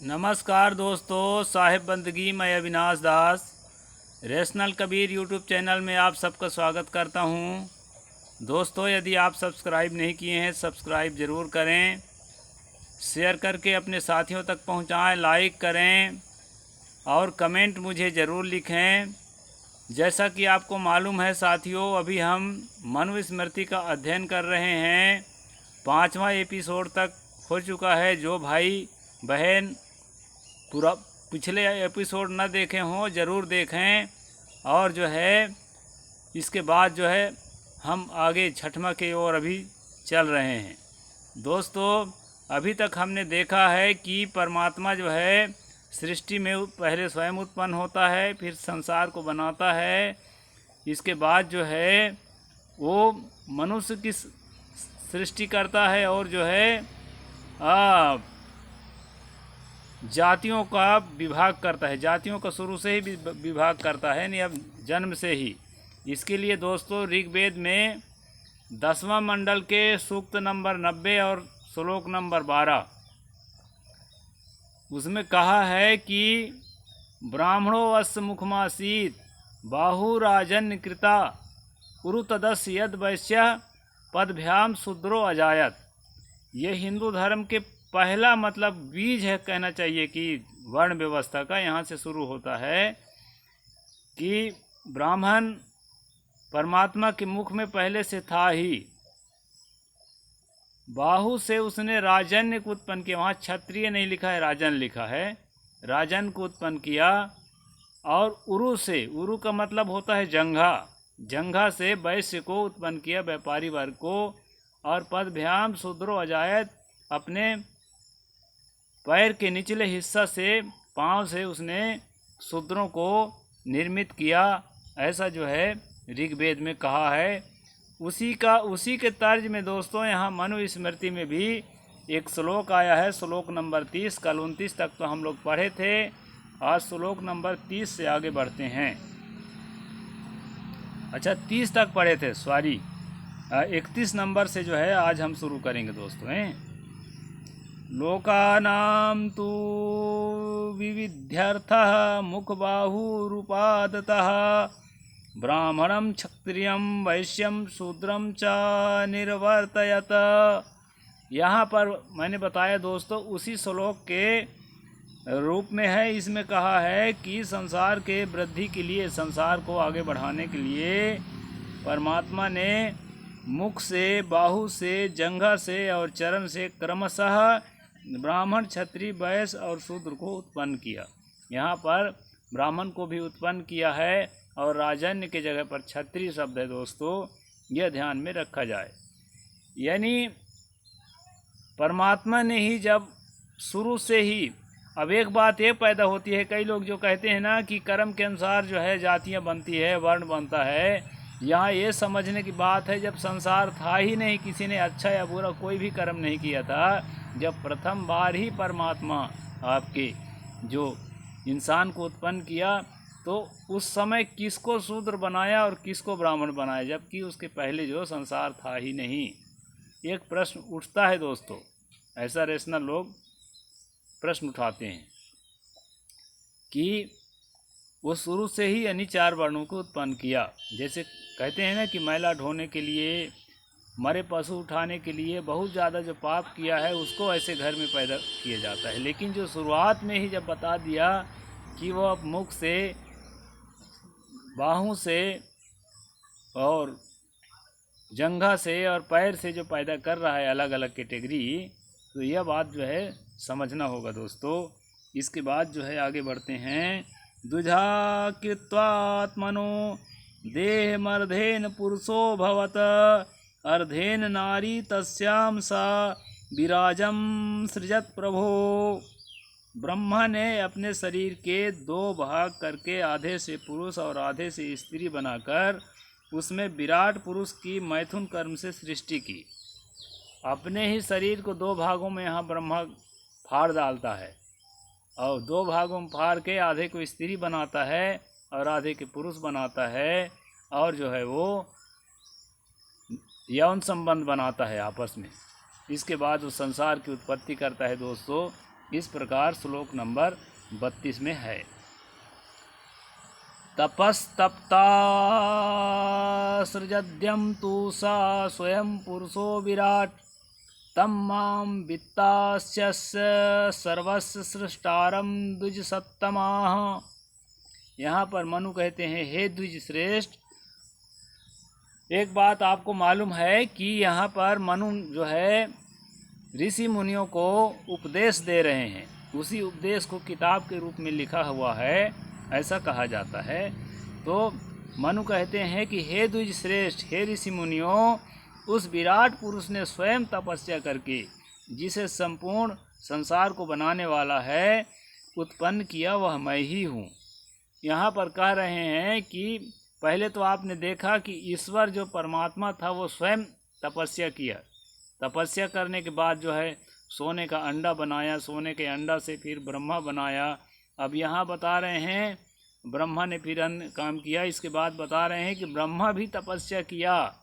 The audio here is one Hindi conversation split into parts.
नमस्कार दोस्तों, साहिब बंदगी मैं अविनाश दास रेशनल कबीर यूट्यूब चैनल में आप सबका स्वागत करता हूं। दोस्तों, यदि आप सब्सक्राइब नहीं किए हैं सब्सक्राइब ज़रूर करें, शेयर करके अपने साथियों तक पहुंचाएं, लाइक करें और कमेंट मुझे ज़रूर लिखें। जैसा कि आपको मालूम है साथियों, अभी हम मनुस्मृति का अध्ययन कर रहे हैं। 5वां एपिसोड तक हो चुका है। जो भाई बहन पूरा पिछले एपिसोड न देखे हों ज़रूर देखें। और जो है इसके बाद जो है हम आगे छठवां की ओर अभी चल रहे हैं। दोस्तों, अभी तक हमने देखा है कि परमात्मा जो है सृष्टि में पहले स्वयं उत्पन्न होता है, फिर संसार को बनाता है। इसके बाद जो है वो मनुष्य की सृष्टि करता है और जो है जातियों का विभाग करता है। जातियों का शुरू से ही विभाग करता है, नहीं अब जन्म से ही। इसके लिए दोस्तों ऋग्वेद में 10वां मंडल के सूक्त नंबर 90 और श्लोक नंबर 12 उसमें कहा है कि ब्राह्मणो अस्य मुखमासीत बाहुराजन्य कृता उरुतदस यद वैश्य पदभ्याम शूद्रो अजायत। ये हिंदू धर्म के पहला मतलब बीज है, कहना चाहिए कि वर्ण व्यवस्था का यहाँ से शुरू होता है कि ब्राह्मण परमात्मा के मुख में पहले से था ही। बाहु से उसने राजन्य को उत्पन्न किया, वहाँ क्षत्रिय नहीं लिखा है, राजन लिखा है। राजन को उत्पन्न किया। और उरु से, उरु का मतलब होता है जंघा, जंघा से वैश्य को उत्पन्न किया, व्यापारी वर्ग को। और पदभ्याम शूद्रो अजायत, अपने पैर के निचले हिस्सा से, पांव से उसने शूद्रों को निर्मित किया। ऐसा जो है ऋग्वेद में कहा है। उसी के तर्ज में दोस्तों यहाँ मनुस्मृति में भी एक श्लोक आया है, श्लोक नंबर 30। कल 29 तक तो हम लोग पढ़े थे, आज श्लोक नंबर 30 से आगे बढ़ते हैं। अच्छा, 30 तक पढ़े थे, सॉरी 31 नंबर से जो है आज हम शुरू करेंगे दोस्तों। लोकानां तु विविध्यर्थः मुखबाहुरूपादतः ब्राह्मणं क्षत्रियं वैश्यं शूद्रं च निर्वर्तयत। यहाँ पर मैंने बताया दोस्तों उसी श्लोक के रूप में है। इसमें कहा है कि संसार के वृद्धि के लिए, संसार को आगे बढ़ाने के लिए परमात्मा ने मुख से, बाहु से, जंघा से और चरण से क्रमशः ब्राह्मण, क्षत्रिय, वैश्य और शूद्र को उत्पन्न किया। यहाँ पर ब्राह्मण को भी उत्पन्न किया है और राजन्य के जगह पर क्षत्रिय शब्द है दोस्तों, यह ध्यान में रखा जाए। यानी परमात्मा ने ही जब शुरू से ही, अब एक बात ये पैदा होती है, कई लोग जो कहते हैं ना कि कर्म के अनुसार जो है जातियाँ बनती है, वर्ण बनता है। यहाँ ये समझने की बात है, जब संसार था ही नहीं, किसी ने अच्छा या बुरा कोई भी कर्म नहीं किया था, जब प्रथम बार ही परमात्मा आपके जो इंसान को उत्पन्न किया, तो उस समय किसको शूद्र बनाया और किसको ब्राह्मण बनाया, जबकि उसके पहले जो संसार था ही नहीं। एक प्रश्न उठता है दोस्तों, ऐसा रेशनल लोग प्रश्न उठाते हैं कि वो शुरू से ही यानी 4 वर्णों को उत्पन्न किया। जैसे कहते हैं ना कि मैला ढोने के लिए, मरे पशु उठाने के लिए, बहुत ज़्यादा जो पाप किया है उसको ऐसे घर में पैदा किया जाता है। लेकिन जो शुरुआत में ही जब बता दिया कि वो अब मुख से, बाहों से और जंघा से और पैर से जो पैदा कर रहा है अलग अलग कैटेगरी, तो यह बात जो है समझना होगा दोस्तों। इसके बाद जो है आगे बढ़ते हैं। दुझा कृत्वात्मनो देहमर्धेन पुरुषो भवत अर्धेन नारी तस्याम सा विराजम सृजत प्रभो। ब्रह्मा ने अपने शरीर के 2 भाग करके आधे से पुरुष और आधे से स्त्री बनाकर उसमें विराट पुरुष की मैथुन कर्म से सृष्टि की। अपने ही शरीर को 2 भागों में यहाँ ब्रह्मा फाड़ डालता है और 2 भागों में फाड़ के आधे को स्त्री बनाता है और आधे के पुरुष बनाता है। और जो है वो यौन संबंध बनाता है आपस में। इसके बाद वो संसार की उत्पत्ति करता है दोस्तों। इस प्रकार श्लोक नंबर 32 में है। तपस्तप्ता सृजद्यं तु सा स्वयं पुरुषो विराट तम मां वित्तास्य सर्वस्य सृष्टारं द्विजसत्तमाः। यहाँ पर मनु कहते हैं, हे द्विज श्रेष्ठ, एक बात आपको मालूम है कि यहाँ पर मनु जो है ऋषि मुनियों को उपदेश दे रहे हैं। उसी उपदेश को किताब के रूप में लिखा हुआ है, ऐसा कहा जाता है। तो मनु कहते हैं कि हे द्विज श्रेष्ठ, हे ऋषि मुनियों, उस विराट पुरुष ने स्वयं तपस्या करके जिसे संपूर्ण संसार को बनाने वाला है उत्पन्न किया, वह मैं ही हूँ। यहाँ पर कह रहे हैं कि पहले तो आपने देखा कि ईश्वर जो परमात्मा था वो स्वयं तपस्या किया। तपस्या करने के बाद जो है सोने का अंडा बनाया, सोने के अंडा से फिर ब्रह्मा बनाया। अब यहाँ बता रहे हैं ब्रह्मा ने फिर अन्य काम किया। इसके बाद बता रहे हैं कि ब्रह्मा भी तपस्या किया।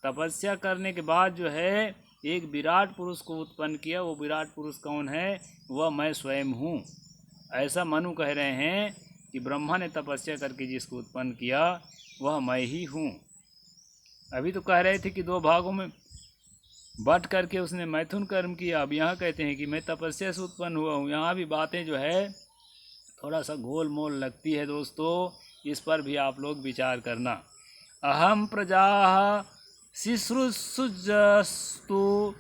तपस्या करने के बाद जो है एक विराट पुरुष को उत्पन्न किया। वो विराट पुरुष कौन है? वह मैं स्वयं हूँ। ऐसा मनु कह रहे हैं कि ब्रह्मा ने तपस्या करके जिसको उत्पन्न किया वह मैं ही हूँ। अभी तो कह रहे थे कि दो भागों में बट करके उसने मैथुन कर्म किया। अब यहाँ कहते हैं कि मैं तपस्या से उत्पन्न हुआ हूँ। यहाँ भी बातें जो है थोड़ा सा गोल मोल लगती है दोस्तों, इस पर भी आप लोग विचार करना। अहम प्रजा शुश्रूषुस्तु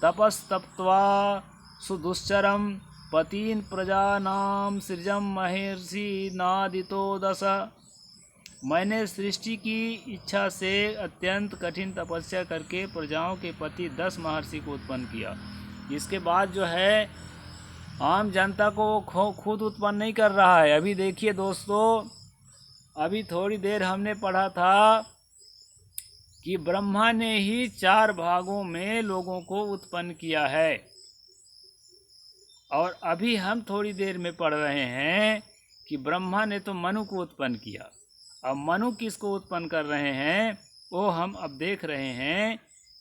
तपस्तप्त्वा सुदुश्चरम पतीन प्रजानाम सृजम महर्षि नादितो दश। मैंने सृष्टि की इच्छा से अत्यंत कठिन तपस्या करके प्रजाओं के पति 10 महर्षि को उत्पन्न किया। इसके बाद जो है आम जनता को खुद उत्पन्न नहीं कर रहा है। अभी देखिए दोस्तों, अभी थोड़ी देर हमने पढ़ा था कि ब्रह्मा ने ही 4 भागों में लोगों को उत्पन्न किया है। और अभी हम थोड़ी देर में पढ़ रहे हैं कि ब्रह्मा ने तो मनु को उत्पन्न किया। अब मनु किसको उत्पन्न कर रहे हैं वो हम अब देख रहे हैं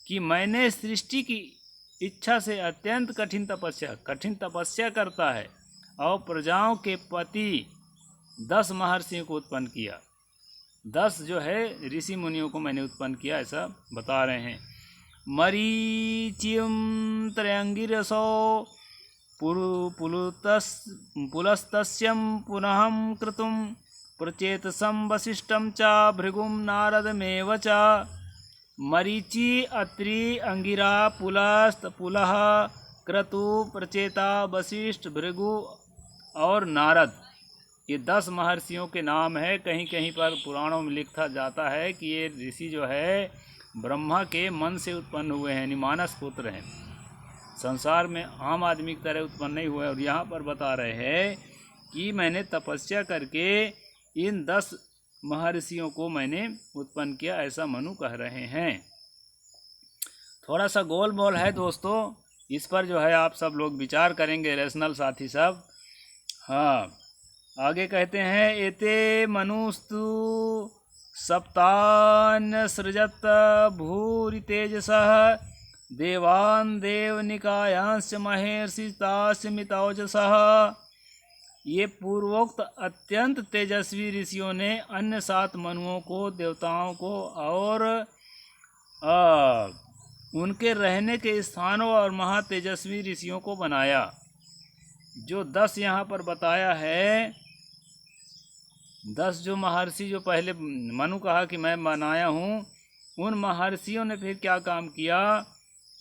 कि मैंने सृष्टि की इच्छा से अत्यंत कठिन तपस्या करता है और प्रजाओं के पति 10 महर्षियों को उत्पन्न किया। 10 जो है ऋषि मुनियों को मैंने उत्पन्न किया, ऐसा बता रहे हैं। मरीचिम त्रयंगिरसो पुलस्तस्यं पुनः कृतुं प्रचेतसं वसिष्ठं च भृगुं नारदमेव च। मरीचि, अत्रि, अंगिरा, पुलस्त, पुलह, क्रतु, प्रचेता, वशिष्ठ, भृगु और नारद, ये 10 महर्षियों के नाम है। कहीं कहीं पर पुराणों में लिखा जाता है कि ये ऋषि जो है ब्रह्मा के मन से उत्पन्न हुए हैं, मानस पुत्र हैं, संसार में आम आदमी की तरह उत्पन्न नहीं हुए। और यहाँ पर बता रहे हैं कि मैंने तपस्या करके इन 10 महर्षियों को मैंने उत्पन्न किया, ऐसा मनु कह रहे हैं। थोड़ा सा गोल मोल है दोस्तों, इस पर जो है आप सब लोग विचार करेंगे, रैशनल साथी सब। हाँ, आगे कहते हैं एते मनुस्तु सप्तान सृजत भूरि तेजसः देवान देवनिकायांश महर्षिताश मितौजसः। ये पूर्वोक्त अत्यंत तेजस्वी ऋषियों ने अन्य 7 मनुओं को, देवताओं को और उनके रहने के स्थानों और महातेजस्वी ऋषियों को बनाया। जो 10 यहाँ पर बताया है, 10 जो महर्षि जो पहले मनु कहा कि मैं बनाया हूँ, उन महर्षियों ने फिर क्या काम किया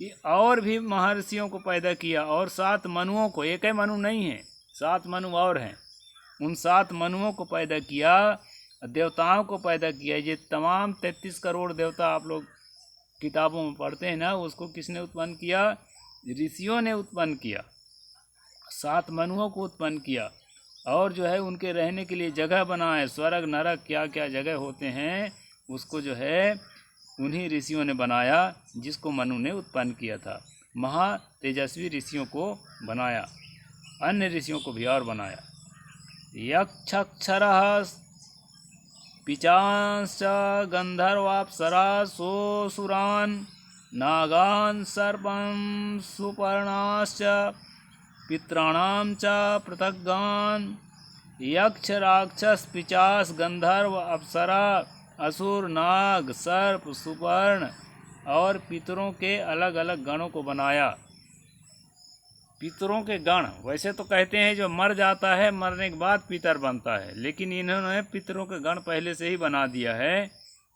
कि और भी महर्षियों को पैदा किया और 7 मनुओं को, एक ही मनु नहीं है, 7 मनु और हैं, उन 7 मनुओं को पैदा किया, देवताओं को पैदा किया। ये तमाम 33 करोड़ देवता आप लोग किताबों में पढ़ते हैं ना, उसको किसने उत्पन्न किया? ऋषियों ने उत्पन्न किया। 7 मनुओं को उत्पन्न किया और जो है उनके रहने के लिए जगह बनाए, स्वर्ग नरक क्या क्या जगह होते हैं उसको जो है उन्हीं ऋषियों ने बनाया, जिसको मनु ने उत्पन्न किया था। महा तेजस्वी ऋषियों को बनाया, अन्य ऋषियों को भी और बनाया। यक्षक्षरः पिचांश्च गंधर्वाप्सरासुरान् नागान् सर्पं सुपर्णाश्च पितॄणां च पृथग्गान् यक्ष राक्षस पिशाच गंधर्व अप्सरा असुर नाग सर्प सुपर्ण और पितरों के अलग अलग गणों को बनाया। पितरों के गण वैसे तो कहते हैं जो मर जाता है मरने के बाद पितर बनता है, लेकिन इन्होंने पितरों के गण पहले से ही बना दिया है।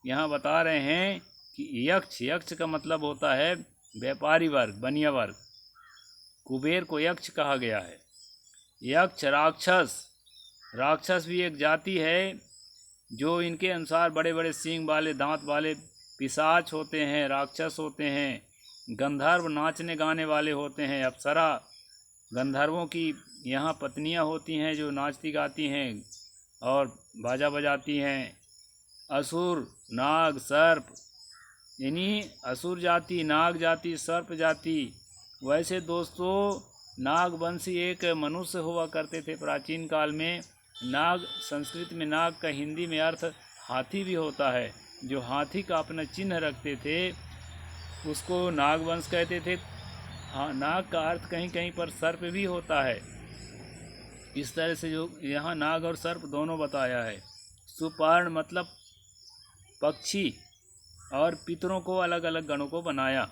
यहाँ बता रहे हैं कि यक्ष, यक्ष का मतलब होता है व्यापारी वर्ग, बनिया वर्ग। कुबेर को यक्ष कहा गया है। यक्ष राक्षस, राक्षस भी एक जाति है जो इनके अनुसार बड़े बड़े सींग वाले दांत वाले पिशाच होते हैं, राक्षस होते हैं। गंधर्व नाचने गाने वाले होते हैं। अप्सरा गंधर्वों की यहाँ पत्नियाँ होती हैं जो नाचती गाती हैं और बाजा बजाती हैं। असुर नाग सर्प, इन्हीं असुर जाति, नाग जाति, सर्प जाति। वैसे दोस्तों नागवंशी एक मनुष्य हुआ करते थे प्राचीन काल में। नाग संस्कृत में नाग का हिंदी में अर्थ हाथी भी होता है। जो हाथी का अपना चिन्ह रखते थे उसको नागवंश कहते थे। हाँ, नाग का अर्थ कहीं कहीं पर सर्प भी होता है। इस तरह से जो यहाँ नाग और सर्प दोनों बताया है। सुपर्ण मतलब पक्षी, और पितरों को अलग अलग गणों को बनाया।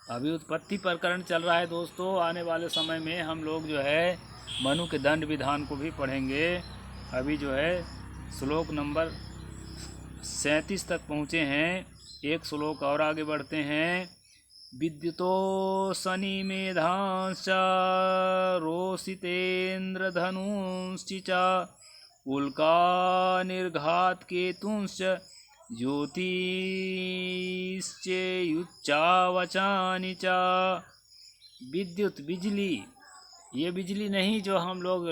अभी उत्पत्ति प्रकरण चल रहा है दोस्तों। आने वाले समय में हम लोग जो है मनु के दंड विधान को भी पढ़ेंगे। अभी जो है श्लोक नंबर 37 तक पहुँचे हैं। एक श्लोक और आगे बढ़ते हैं। विद्युतो शनि मेधांश्च रोषितेन्द्र धनुश्च उल्का निर्घात केतुंश्च ज्योतिश्चेयुच्चावचानि च। विद्युत बिजली, ये बिजली नहीं जो हम लोग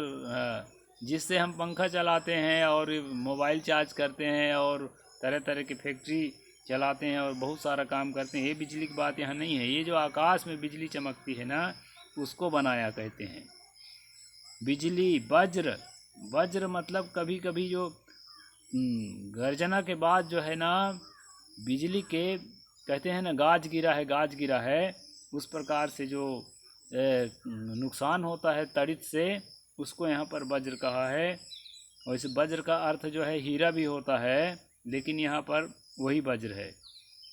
जिससे हम पंखा चलाते हैं और मोबाइल चार्ज करते हैं और तरह तरह की फैक्ट्री चलाते हैं और बहुत सारा काम करते हैं। ये बिजली की बात यहाँ नहीं है। ये जो आकाश में बिजली चमकती है ना, उसको बनाया कहते हैं। बिजली वज्र, वज्र मतलब कभी कभी जो गर्जना के बाद जो है ना बिजली के कहते हैं ना गाज गिरा है, गाज गिरा है, उस प्रकार से जो नुकसान होता है तड़ित से, उसको यहाँ पर वज्र कहा है। और इस वज्र का अर्थ जो है हीरा भी होता है, लेकिन यहाँ पर वही वज्र है।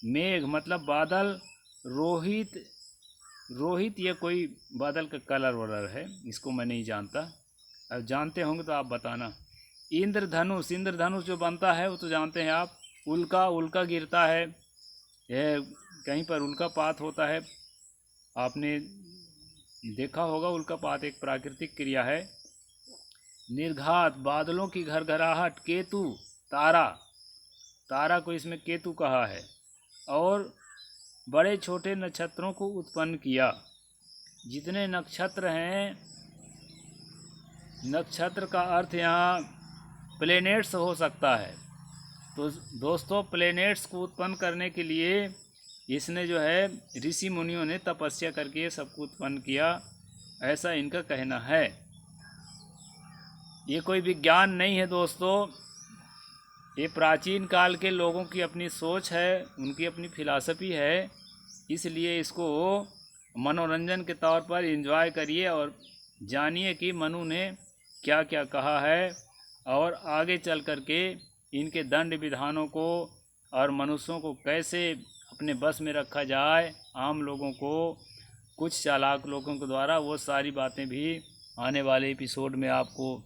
मेघ मतलब बादल। रोहित, रोहित ये कोई बादल का कलर वलर है, इसको मैं नहीं जानता। अब जानते होंगे तो आप बताना। इंद्रधनुष, इंद्रधनुष जो बनता है वो तो जानते हैं आप। उल्का, उल्का गिरता है, यह कहीं पर उल्कापात होता है, आपने देखा होगा। उल्कापात एक प्राकृतिक क्रिया है। निर्घात बादलों की घरघराहट। केतु तारा, तारा को इसमें केतु कहा है। और बड़े छोटे नक्षत्रों को उत्पन्न किया। जितने नक्षत्र हैं, नक्षत्र का अर्थ यहाँ प्लेनेट्स हो सकता है। तो दोस्तों प्लेनेट्स को उत्पन्न करने के लिए इसने जो है ऋषि मुनियों ने तपस्या करके सबको उत्पन्न किया, ऐसा इनका कहना है। ये कोई विज्ञान नहीं है दोस्तों, ये प्राचीन काल के लोगों की अपनी सोच है, उनकी अपनी फिलॉसफी है। इसलिए इसको मनोरंजन के तौर पर एंजॉय करिए और जानिए कि मनु ने क्या क्या कहा है, और आगे चल कर के इनके दंड विधानों को और मनुष्यों को कैसे अपने बस में रखा जाए, आम लोगों को, कुछ चालाक लोगों के द्वारा, वो सारी बातें भी आने वाले एपिसोड में आपको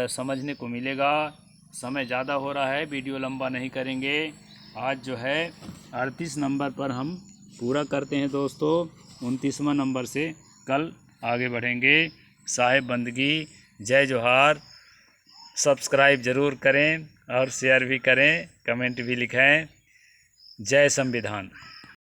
समझने को मिलेगा। समय ज़्यादा हो रहा है, वीडियो लंबा नहीं करेंगे। आज जो है 38 नंबर पर हम पूरा करते हैं दोस्तों। 29वां नंबर से कल आगे बढ़ेंगे। साहेब बंदगी, जय जोहार। सब्सक्राइब ज़रूर करें और शेयर भी करें, कमेंट भी लिखें। जय संविधान।